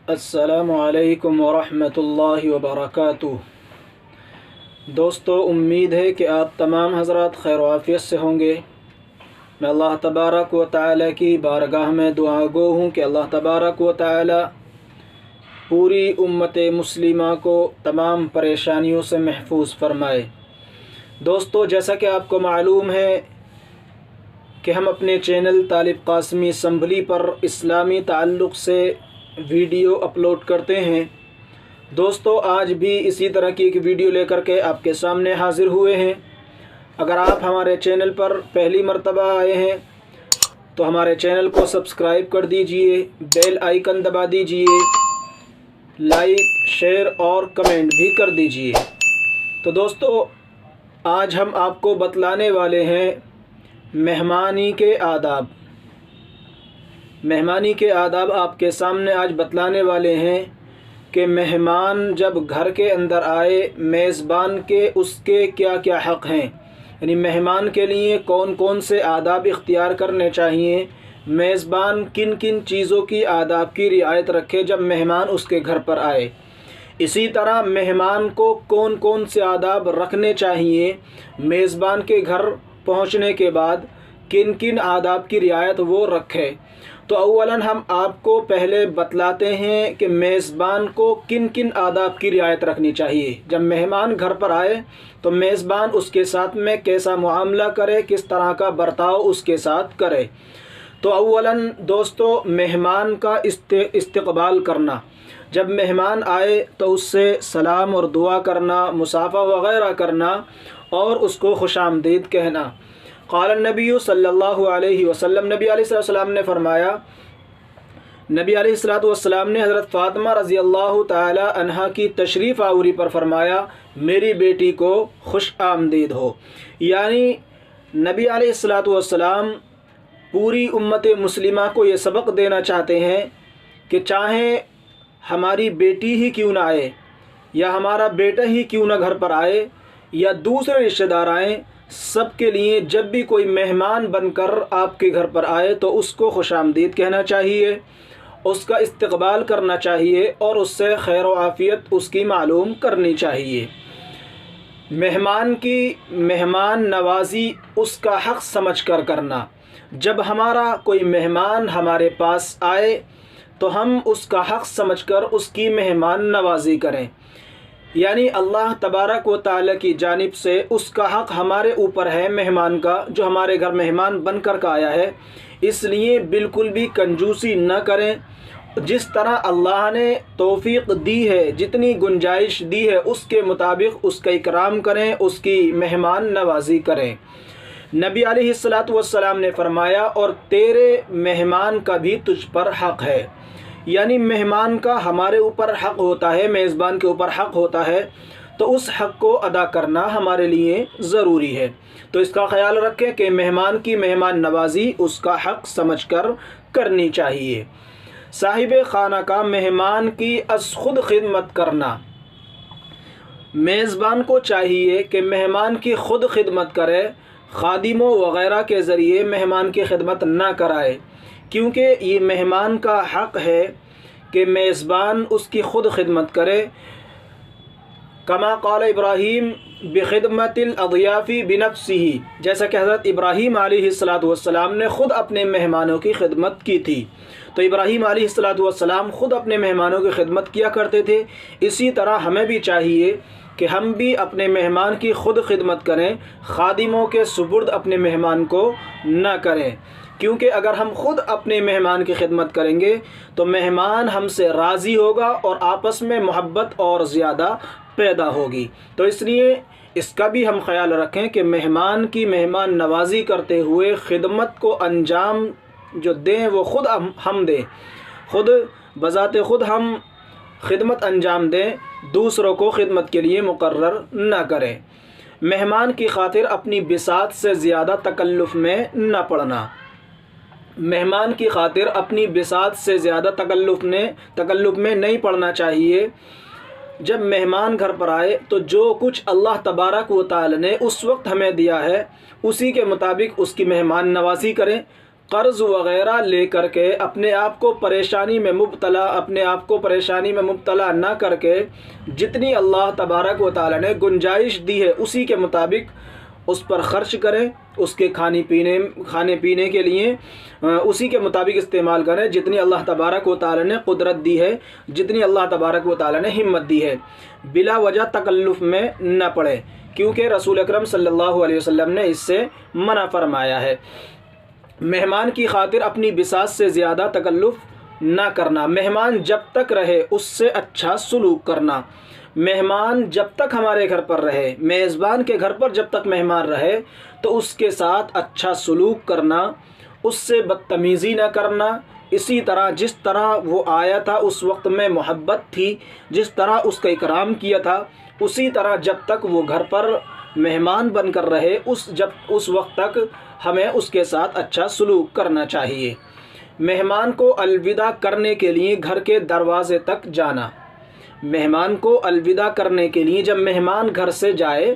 السلام علیکم ورحمۃ اللہ وبرکاتہ۔ دوستو، امید ہے کہ آپ تمام حضرات خیر و عافیت سے ہوں گے۔ میں اللہ تبارک و تعالی کی بارگاہ میں دعا گو ہوں کہ اللہ تبارک و تعالی پوری امت مسلمہ کو تمام پریشانیوں سے محفوظ فرمائے۔ دوستو، جیسا کہ آپ کو معلوم ہے کہ ہم اپنے چینل طالب قاسمی اسمبلی پر اسلامی تعلق سے ویڈیو اپلوڈ کرتے ہیں۔ دوستو، آج بھی اسی طرح کی ایک ویڈیو لے کر کے آپ کے سامنے حاضر ہوئے ہیں۔ اگر آپ ہمارے چینل پر پہلی مرتبہ آئے ہیں تو ہمارے چینل کو سبسکرائب کر دیجئے، بیل آئیکن دبا دیجئے، لائک، شیئر اور کمنٹ بھی کر دیجئے۔ تو دوستو، آج ہم آپ کو بتلانے والے ہیں مہمانی کے آداب۔ مہمانی کے آداب آپ کے سامنے آج بتلانے والے ہیں کہ مہمان جب گھر کے اندر آئے، میزبان کے اس کے کیا کیا حق ہیں، یعنی مہمان کے لیے کون کون سے آداب اختیار کرنے چاہیے، میزبان کن کن چیزوں کی آداب کی رعایت رکھے جب مہمان اس کے گھر پر آئے۔ اسی طرح مہمان کو کون کون سے آداب رکھنے چاہیے، میزبان کے گھر پہنچنے کے بعد کن کن آداب کی رعایت وہ رکھے۔ تو اولاً ہم آپ کو پہلے بتلاتے ہیں کہ میزبان کو کن کن آداب کی رعایت رکھنی چاہیے۔ جب مہمان گھر پر آئے تو میزبان اس کے ساتھ میں کیسا معاملہ کرے، کس طرح کا برتاؤ اس کے ساتھ کرے۔ تو اولاً دوستو، مہمان کا استقبال کرنا۔ جب مہمان آئے تو اس سے سلام اور دعا کرنا، مصافحہ وغیرہ کرنا اور اس کو خوش آمدید کہنا۔ قال النبی صلی اللہ علیہ وسلم، نبی علیہ السلام نے فرمایا، نبی علیہ السلام نے حضرت فاطمہ رضی اللہ تعالی عنہا کی تشریف آوری پر فرمایا، میری بیٹی کو خوش آمدید ہو۔ یعنی نبی علیہ السلام پوری امت مسلمہ کو یہ سبق دینا چاہتے ہیں کہ چاہے ہماری بیٹی ہی کیوں نہ آئے، یا ہمارا بیٹا ہی کیوں نہ گھر پر آئے، یا دوسرے رشتہ دار آئیں، سب کے لیے جب بھی کوئی مہمان بن کر آپ کے گھر پر آئے تو اس کو خوش آمدید کہنا چاہیے، اس کا استقبال کرنا چاہیے اور اس سے خیر و عافیت اس کی معلوم کرنی چاہیے۔ مہمان نوازی اس کا حق سمجھ کر کرنا۔ جب ہمارا کوئی مہمان ہمارے پاس آئے تو ہم اس کا حق سمجھ کر اس کی مہمان نوازی کریں، یعنی اللہ تبارک و تعالی کی جانب سے اس کا حق ہمارے اوپر ہے مہمان کا، جو ہمارے گھر مہمان بن کر کا آیا ہے۔ اس لیے بالکل بھی کنجوسی نہ کریں، جس طرح اللہ نے توفیق دی ہے، جتنی گنجائش دی ہے اس کے مطابق اس کا اکرام کریں، اس کی مہمان نوازی کریں۔ نبی علیہ السلام نے فرمایا، اور تیرے مہمان کا بھی تجھ پر حق ہے، یعنی مہمان کا ہمارے اوپر حق ہوتا ہے، میزبان کے اوپر حق ہوتا ہے، تو اس حق کو ادا کرنا ہمارے لیے ضروری ہے۔ تو اس کا خیال رکھیں کہ مہمان کی مہمان نوازی اس کا حق سمجھ کر کرنی چاہیے۔ صاحب خانہ کا مہمان کی از خود خدمت کرنا۔ میزبان کو چاہیے کہ مہمان کی خود خدمت کرے، خادموں وغیرہ کے ذریعے مہمان کی خدمت نہ کرائے، کیونکہ یہ مہمان کا حق ہے کہ میزبان اس کی خود خدمت کرے۔ کما قال ابراہیم بخدمت الاضیاف بنفسہ، جیسا کہ حضرت ابراہیم علیہ السلام نے خود اپنے مہمانوں کی خدمت کی تھی۔ تو ابراہیم علیہ السلام خود اپنے مہمانوں کی خدمت کیا کرتے تھے، اسی طرح ہمیں بھی چاہیے کہ ہم بھی اپنے مہمان کی خود خدمت کریں، خادموں کے سپرد اپنے مہمان کو نہ کریں، کیونکہ اگر ہم خود اپنے مہمان کی خدمت کریں گے تو مہمان ہم سے راضی ہوگا اور آپس میں محبت اور زیادہ پیدا ہوگی۔ تو اس لیے اس کا بھی ہم خیال رکھیں کہ مہمان کی مہمان نوازی کرتے ہوئے خدمت کو انجام جو دیں وہ خود ہم دیں، خود بذات خود ہم خدمت انجام دیں، دوسروں کو خدمت کے لیے مقرر نہ کریں۔ مہمان کی خاطر اپنی بساط سے زیادہ تکلف میں نہ پڑنا۔ مہمان کی خاطر اپنی بساط سے زیادہ تکلف میں نہیں پڑنا چاہیے۔ جب مہمان گھر پر آئے تو جو کچھ اللہ تبارک و تعالی نے اس وقت ہمیں دیا ہے اسی کے مطابق اس کی مہمان نوازی کریں۔ قرض وغیرہ لے کر کے اپنے آپ کو پریشانی میں مبتلا نہ کر کے جتنی اللہ تبارک و تعالی نے گنجائش دی ہے اسی کے مطابق اس پر خرچ کریں، اس کے کھانے پینے کے لیے اسی کے مطابق استعمال کریں جتنی اللہ تبارک و تعالی نے قدرت دی ہے، جتنی اللہ تبارک و تعالی نے ہمت دی ہے، بلا وجہ تکلف میں نہ پڑے، کیونکہ رسول اکرم صلی اللہ علیہ وسلم نے اس سے منع فرمایا ہے۔ مہمان کی خاطر اپنی بساط سے زیادہ تکلف نہ کرنا، مہمان جب تک رہے اس سے اچھا سلوک کرنا، مہمان جب تک ہمارے گھر پر رہے، میزبان کے گھر پر جب تک مہمان رہے تو اس کے ساتھ اچھا سلوک کرنا، اس سے بدتمیزی نہ کرنا، اسی طرح جس طرح وہ آیا تھا اس وقت میں محبت تھی، جس طرح اس کا اکرام کیا تھا، اسی طرح جب تک وہ گھر پر مہمان بن کر رہے اس وقت تک ہمیں اس کے ساتھ اچھا سلوک کرنا چاہیے۔ مہمان کو الوداع کرنے کے لیے گھر کے دروازے تک جانا، مہمان کو الوداع کرنے کے لیے جب مہمان گھر سے جائے،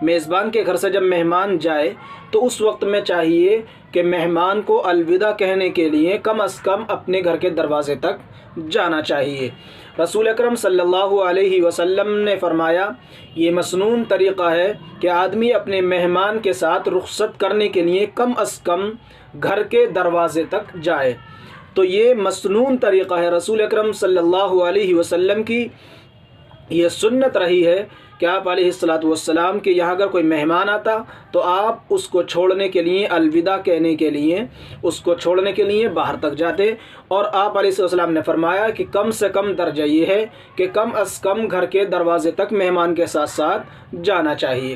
میزبان کے گھر سے جب مہمان جائے تو اس وقت میں چاہیے کہ مہمان کو الوداع کہنے کے لیے کم از کم اپنے گھر کے دروازے تک جانا چاہیے۔ رسول اکرم صلی اللہ علیہ وسلم نے فرمایا، یہ مسنون طریقہ ہے کہ آدمی اپنے مہمان کے ساتھ رخصت کرنے کے لیے کم از کم گھر کے دروازے تک جائے۔ تو یہ مسنون طریقہ ہے، رسول اکرم صلی اللہ علیہ وسلم کی یہ سنت رہی ہے کہ آپ علیہ الصلاۃ والسلام کے یہاں اگر کوئی مہمان آتا تو آپ اس کو چھوڑنے کے لیے، الوداع کہنے کے لیے اس کو چھوڑنے کے لیے باہر تک جاتے، اور آپ علیہ السلام نے فرمایا کہ کم سے کم درجہ یہ ہے کہ کم از کم گھر کے دروازے تک مہمان کے ساتھ ساتھ جانا چاہیے۔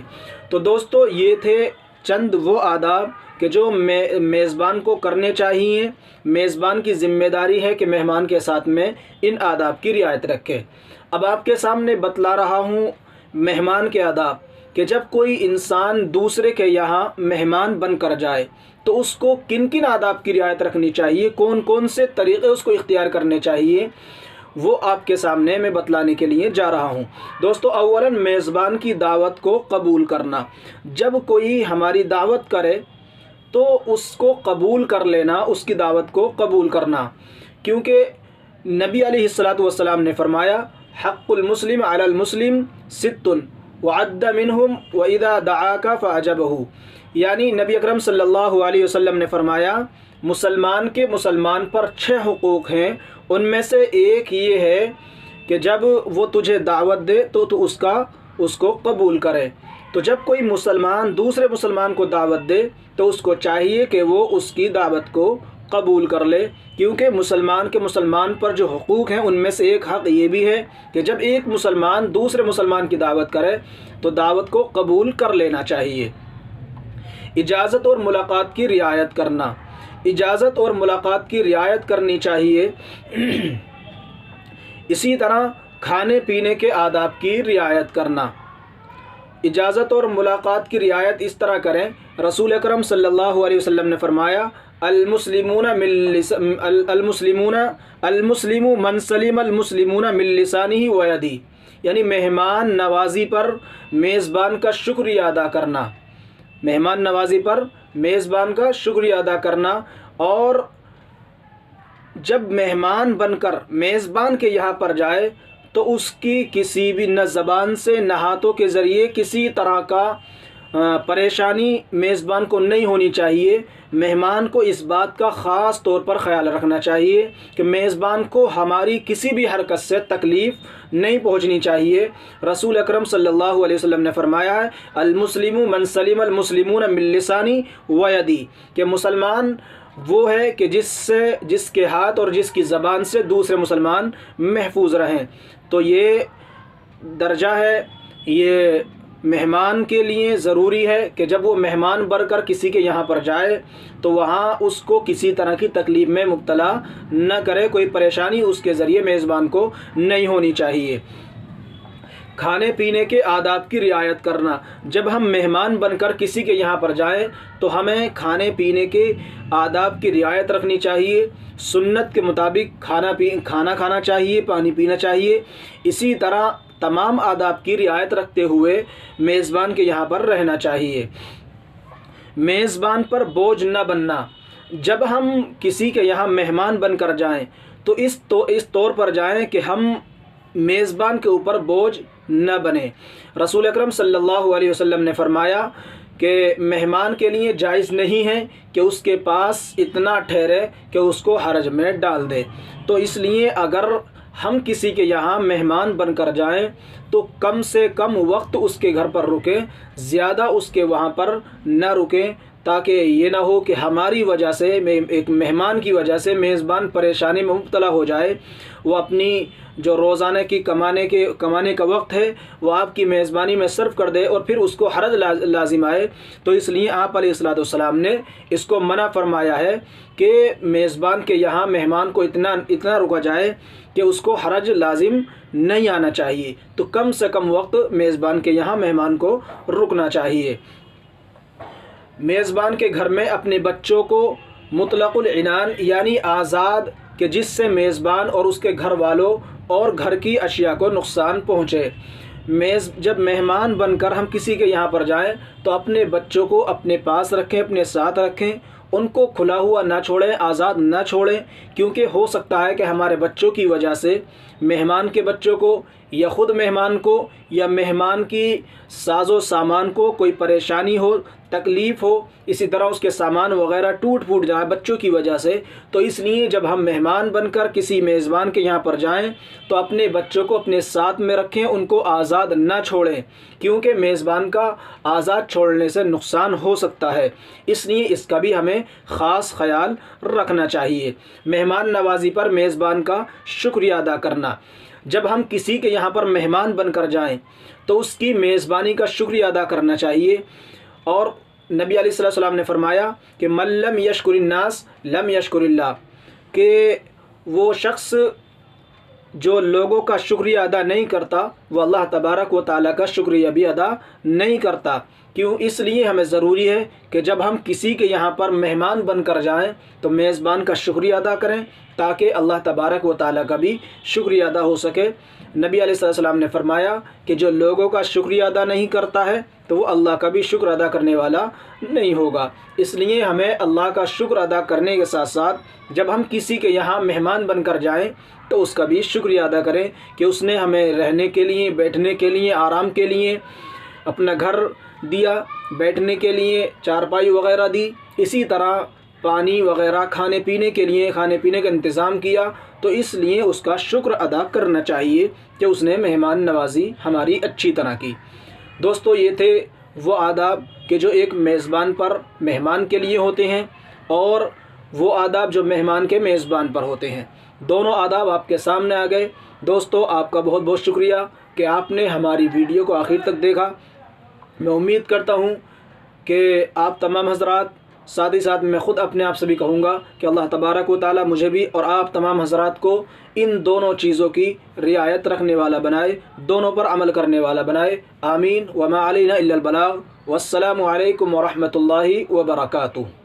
تو دوستو، یہ تھے چند وہ آداب کہ جو میزبان کو کرنے چاہیے۔ میزبان کی ذمہ داری ہے کہ مہمان کے ساتھ میں ان آداب کی رعایت رکھے۔ اب آپ کے سامنے بتلا رہا ہوں مہمان کے آداب، کہ جب کوئی انسان دوسرے کے یہاں مہمان بن کر جائے تو اس کو کن کن آداب کی رعایت رکھنی چاہیے، کون کون سے طریقے اس کو اختیار کرنے چاہیے، وہ آپ کے سامنے میں بتلانے کے لیے جا رہا ہوں۔ دوستو، اولاً میزبان کی دعوت کو قبول کرنا۔ جب کوئی ہماری دعوت کرے تو اس کو قبول کر لینا، اس کی دعوت کو قبول کرنا، کیونکہ نبی علیہ الصلاۃ والسلام نے فرمایا، حق المسلم علی المسلم ست وعد منہم واذا دعاک فاجبہ، یعنی نبی اکرم صلی اللہ علیہ وسلم نے فرمایا مسلمان کے مسلمان پر 6 حقوق ہیں، ان میں سے ایک یہ ہے کہ جب وہ تجھے دعوت دے تو تو اس کو قبول کرے۔ تو جب کوئی مسلمان دوسرے مسلمان کو دعوت دے تو اس کو چاہیے کہ وہ اس کی دعوت کو قبول کر لے، کیونکہ مسلمان کے مسلمان پر جو حقوق ہیں ان میں سے ایک حق یہ بھی ہے کہ جب ایک مسلمان دوسرے مسلمان کی دعوت کرے تو دعوت کو قبول کر لینا چاہیے۔ اجازت اور ملاقات کی رعایت کرنا، اجازت اور ملاقات کی رعایت کرنی چاہیے۔ اسی طرح کھانے پینے کے آداب کی رعایت کرنا۔ اجازت اور ملاقات کی رعایت اس طرح کریں، رسول اکرم صلی اللہ علیہ وسلم نے فرمایا، المسلم من سلم المسلمون من لسانہ و یدہ، یعنی مہمان نوازی پر میزبان کا شکریہ ادا کرنا، مہمان نوازی پر میزبان کا شکریہ ادا کرنا، اور جب مہمان بن کر میزبان کے یہاں پر جائے تو اس کی کسی بھی نہ زبان سے نہ ہاتھوں کے ذریعے کسی طرح کا پریشانی میزبان کو نہیں ہونی چاہیے۔ مہمان کو اس بات کا خاص طور پر خیال رکھنا چاہیے کہ میزبان کو ہماری کسی بھی حرکت سے تکلیف نہیں پہنچنی چاہیے۔ رسول اکرم صلی اللہ علیہ وسلم نے فرمایا ہے، المسلم من سلم المسلمون من لسانہ و یدہ، کہ مسلمان وہ ہے کہ جس کے ہاتھ اور جس کی زبان سے دوسرے مسلمان محفوظ رہیں۔ تو یہ درجہ ہے، یہ مہمان کے لیے ضروری ہے کہ جب وہ مہمان بن کر کسی کے یہاں پر جائے تو وہاں اس کو کسی طرح کی تکلیف میں مبتلا نہ کرے، کوئی پریشانی اس کے ذریعے میزبان کو نہیں ہونی چاہیے۔ کھانے پینے کے آداب کی رعایت کرنا، جب ہم مہمان بن کر کسی کے یہاں پر جائیں تو ہمیں کھانے پینے کے آداب کی رعایت رکھنی چاہیے، سنت کے مطابق کھانا کھانا چاہیے، پانی پینا چاہیے، اسی طرح تمام آداب کی رعایت رکھتے ہوئے میزبان کے یہاں پر رہنا چاہیے۔ میزبان پر بوجھ نہ بننا، جب ہم کسی کے یہاں مہمان بن کر جائیں تو اس طور پر جائیں کہ ہم میزبان کے اوپر بوجھ نہ بنیں۔ رسول اکرم صلی اللہ علیہ وسلم نے فرمایا کہ مہمان کے لیے جائز نہیں ہے کہ اس کے پاس اتنا ٹھہرے کہ اس کو حرج میں ڈال دے۔ تو اس لیے اگر ہم کسی کے یہاں مہمان بن کر جائیں تو کم سے کم وقت اس کے گھر پر رکیں، زیادہ اس کے وہاں پر نہ رکیں، تاکہ یہ نہ ہو کہ ہماری وجہ سے، ایک مہمان کی وجہ سے میزبان پریشانی میں مبتلا ہو جائے، وہ اپنی جو روزانہ کی کمانے کا وقت ہے وہ آپ کی میزبانی میں صرف کر دے اور پھر اس کو حرج لازم آئے۔ تو اس لیے آپ علیہ الصلوۃ والسلام نے اس کو منع فرمایا ہے کہ میزبان کے یہاں مہمان کو اتنا رکا جائے کہ اس کو حرج لازم نہیں آنا چاہیے۔ تو کم سے کم وقت میزبان کے یہاں مہمان کو رکنا چاہیے۔ میزبان کے گھر میں اپنے بچوں کو مطلق العنان یعنی آزاد، کہ جس سے میزبان اور اس کے گھر والوں اور گھر کی اشیاء کو نقصان پہنچے۔ جب مہمان بن کر ہم کسی کے یہاں پر جائیں تو اپنے بچوں کو اپنے پاس رکھیں، اپنے ساتھ رکھیں، ان کو کھلا ہوا نہ چھوڑیں، آزاد نہ چھوڑیں، کیونکہ ہو سکتا ہے کہ ہمارے بچوں کی وجہ سے مہمان کے بچوں کو یا خود مہمان کو یا مہمان کی ساز و سامان کو کوئی پریشانی ہو، تکلیف ہو، اسی طرح اس کے سامان وغیرہ ٹوٹ پھوٹ جائے بچوں کی وجہ سے۔ تو اس لیے جب ہم مہمان بن کر کسی میزبان کے یہاں پر جائیں تو اپنے بچوں کو اپنے ساتھ میں رکھیں، ان کو آزاد نہ چھوڑیں، کیونکہ میزبان کا آزاد چھوڑنے سے نقصان ہو سکتا ہے۔ اس لیے اس کا بھی ہمیں خاص خیال رکھنا چاہیے۔ مہمان نوازی پر میزبان کا شکریہ ادا کرنا۔ جب ہم کسی کے یہاں پر مہمان بن کر جائیں تو اس کی میزبانی کا شکریہ ادا کرنا چاہیے۔ اور نبی علیہ الصلوۃ والسلام نے فرمایا کہ من لم یشکر الناس لم یشکر اللہ، کہ وہ شخص جو لوگوں کا شکریہ ادا نہیں کرتا وہ اللہ تبارک و تعالیٰ کا شکریہ بھی ادا نہیں کرتا۔ کیوں؟ اس لیے ہمیں ضروری ہے کہ جب ہم کسی کے یہاں پر مہمان بن کر جائیں تو میزبان کا شکریہ ادا کریں، تاکہ اللہ تبارک و تعالیٰ کا بھی شکریہ ادا ہو سکے۔ نبی علیہ السلام نے فرمایا کہ جو لوگوں کا شکریہ ادا نہیں کرتا ہے تو وہ اللہ کا بھی شکر ادا کرنے والا نہیں ہوگا۔ اس لیے ہمیں اللہ کا شکر ادا کرنے کے ساتھ ساتھ جب ہم کسی کے یہاں مہمان بن کر جائیں تو اس کا بھی شکریہ ادا کریں کہ اس نے ہمیں رہنے کے لیے، بیٹھنے کے لیے، آرام کے لیے اپنا گھر دیا، بیٹھنے کے لیے چارپائی وغیرہ دی، اسی طرح پانی وغیرہ کھانے پینے کا انتظام کیا۔ تو اس لیے اس کا شکر ادا کرنا چاہیے کہ اس نے مہمان نوازی ہماری اچھی طرح کی۔ دوستو، یہ تھے وہ آداب کہ جو ایک میزبان پر مہمان کے لیے ہوتے ہیں اور وہ آداب جو مہمان کے میزبان پر ہوتے ہیں۔ دونوں آداب آپ کے سامنے آ گئے۔ دوستو، آپ کا بہت بہت شکریہ کہ آپ نے ہماری ویڈیو کو آخر تک دیکھا۔ میں امید کرتا ہوں کہ آپ تمام حضرات، ساتھ ہی ساتھ میں خود اپنے آپ سے بھی کہوں گا کہ اللہ تبارک و تعالیٰ مجھے بھی اور آپ تمام حضرات کو ان دونوں چیزوں کی رعایت رکھنے والا بنائے، دونوں پر عمل کرنے والا بنائے۔ آمین۔ وما علینا الا البلاغ۔ والسلام علیکم ورحمۃ اللہ وبرکاتہ۔